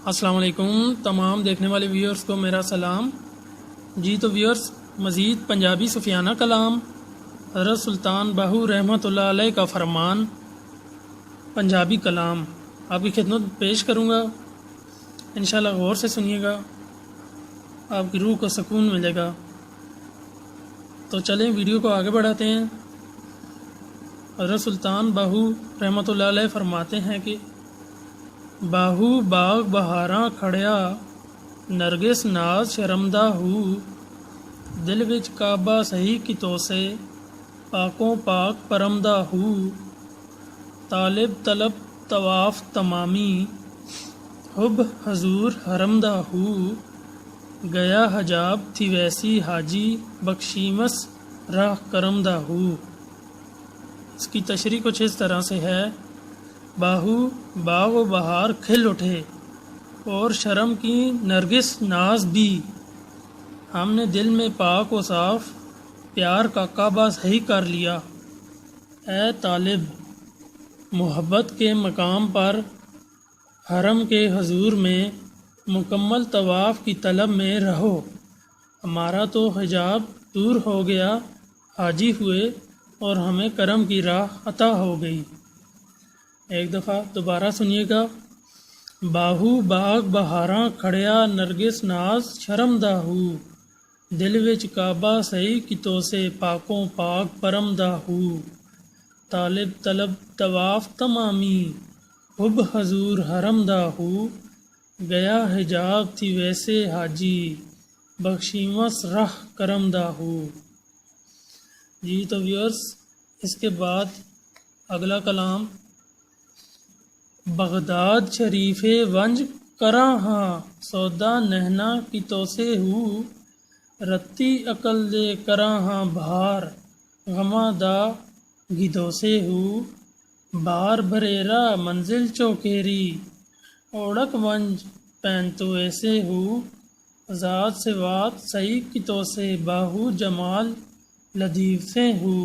السلام علیکم تمام دیکھنے والے ویورز کو میرا سلام جی۔ تو ویورز، مزید پنجابی صوفیانہ کلام حضرت سلطان باہو رحمۃ اللہ علیہ کا فرمان پنجابی کلام آپ کی خدمت پیش کروں گا۔ انشاءاللہ غور سے سنیے گا، آپ کی روح کو سکون ملے گا۔ تو چلیں ویڈیو کو آگے بڑھاتے ہیں۔ حضرت سلطان باہو رحمۃ اللہ علیہ فرماتے ہیں کہ باہو باغ بہاراں کھڑیا نرگس ناز شرمدہ ہو، دل وچ کعبہ صحیح کی تو سے پاکوں پاک پرمدہ ہو، طالب طلب طواف تمامی حب حضور حرمدہ ہو، گیا حجاب تھی ویسی حاجی بخشیمس راہ کرمدہ ہو۔ اس کی تشریح کچھ اس طرح سے ہے: باہو باغ و بہار کھل اٹھے اور شرم کی نرگس ناز بھی، ہم نے دل میں پاک و صاف پیار کا کعبہ صحیح کر لیا۔ اے طالب محبت کے مقام پر حرم کے حضور میں مکمل طواف کی طلب میں رہو، ہمارا تو حجاب دور ہو گیا، حاجی ہوئے اور ہمیں کرم کی راہ عطا ہو گئی۔ ایک دفعہ دوبارہ سنیے گا: باہو باغ بہاراں کھڑیا نرگس ناز شرمدہ ہو، دل وچ کعبہ صحیح کی تو سے پاکوں پاک پرمدہ ہو، طالب طلب طواف تمامی حب حضور حرمدہ ہو، گیا حجاب تھی ویسے حاجی بخشیمس راہ کرمدہ ہو۔ جی تو ویورز، اس کے بعد اگلا کلام: بغداد شریف ونج کراں ہاں سودا نہنا کی تو سے ہو، رتی عقل دے کراں ہاں بھار غماں دا گدو سے ہو، بار بریرا منزل چوکیری اوڑک ونج پین تو ایسے ہو، ذات سے وات صحیح کی تو سے باہو جمال لطیف سے ہو۔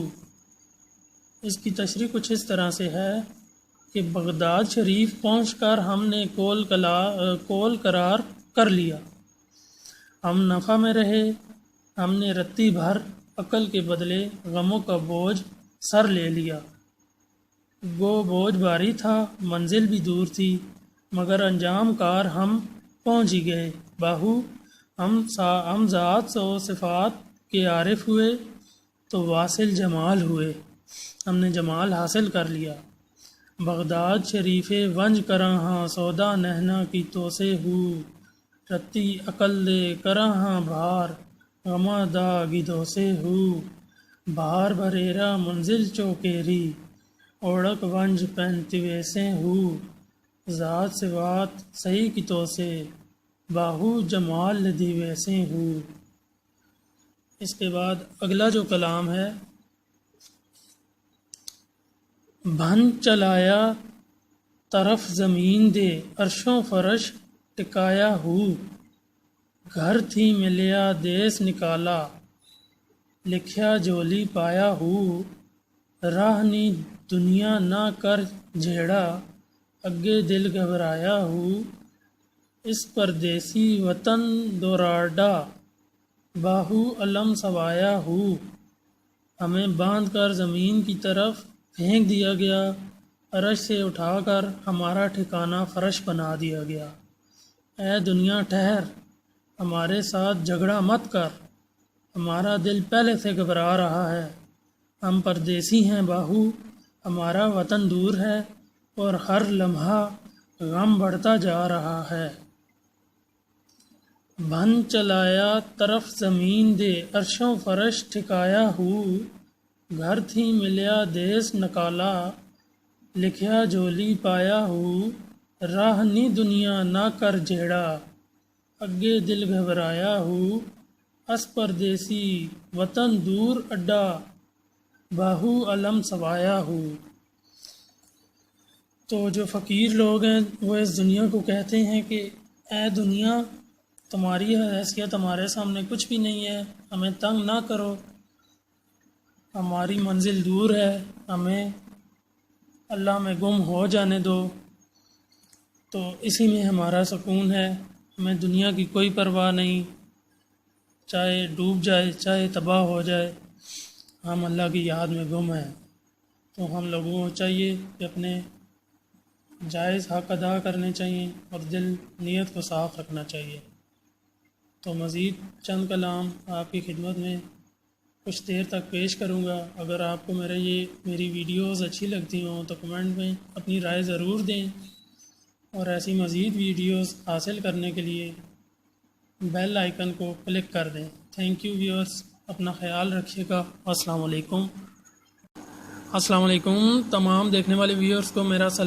اس کی تشریح کچھ اس طرح سے ہے کہ بغداد شریف پہنچ کر ہم نے کول قرار کر لیا، ہم نفع میں رہے، ہم نے رتی بھر عقل کے بدلے غموں کا بوجھ سر لے لیا۔ گو بوجھ بھاری تھا، منزل بھی دور تھی، مگر انجام کار ہم پہنچ ہی گئے۔ باہو ہم ذات و صفات کے عارف ہوئے تو واصل جمال ہوئے، ہم نے جمال حاصل کر لیا۔ بغداد شریف ونج کراں ہاں سودا نہنا کی تو سے ہو، رتی عقل دے کراں ہاں بھار غماں دا گدو سے ہو، بہار بھریرا منزل چوکیری اوڑک ونج پینتوے سے ہو، ذات سے وات صحیح کی تو سے باہو جمال لدیوے سے ہو۔ اس کے بعد اگلا جو کلام ہے: بھن چلایا طرف زمین دے عرشوں فرش ٹکایا ہو، گھر تھی ملیا دیس نکالا لکھیا جولی پایا ہو، راہ نی دنیا نہ کر جھیڑا اگے دل گھبرایا ہو، اس پردیسی وطن دوراڈا باہو علم سوایا ہو، ہمیں باندھ کر زمین کی طرف پھینک دیا گیا، عرش سے اٹھا کر ہمارا ٹھکانہ فرش بنا دیا گیا۔ اے دنیا ٹھہر، ہمارے ساتھ جھگڑا مت کر، ہمارا دل پہلے سے گھبرا رہا ہے، ہم پردیسی ہیں باہو، ہمارا وطن دور ہے اور ہر لمحہ غم بڑھتا جا رہا ہے۔ بھن چلایا طرف زمین دے عرشوں فرش ٹھکایا ہو، گھر تھی ملیا دیس نکالا لکھیا جولی پایا ہو، راہ نی دنیا نہ کر جھیڑا اگے دل گھبرایا ہو، اس پردیسی وطن دور اڈا باہو علم سوایا ہو۔ تو جو فقیر لوگ ہیں وہ اس دنیا کو کہتے ہیں کہ اے دنیا، تمہاری حیثیت ہمارے سامنے کچھ بھی نہیں ہے، ہمیں تنگ نہ کرو، ہماری منزل دور ہے، ہمیں اللہ میں گم ہو جانے دو۔ تو اسی میں ہمارا سکون ہے، ہمیں دنیا کی کوئی پرواہ نہیں، چاہے ڈوب جائے چاہے تباہ ہو جائے، ہم اللہ کی یاد میں گم ہیں۔ تو ہم لوگوں کو چاہیے کہ اپنے جائز حق ادا کرنے چاہیے اور دل نیت کو صاف رکھنا چاہیے۔ تو مزید چند کلام آپ کی خدمت میں کچھ دیر تک پیش کروں گا۔ اگر آپ کو میری ویڈیوز اچھی لگتی ہوں تو کمنٹ میں اپنی رائے ضرور دیں، اور ایسی مزید ویڈیوز حاصل کرنے کے لیے بیل آئیکن کو کلک کر دیں۔ تھینک یو ویورز، اپنا خیال رکھیے گا۔ السلام علیکم۔ تمام دیکھنے والے ویورز کو میرا سلام۔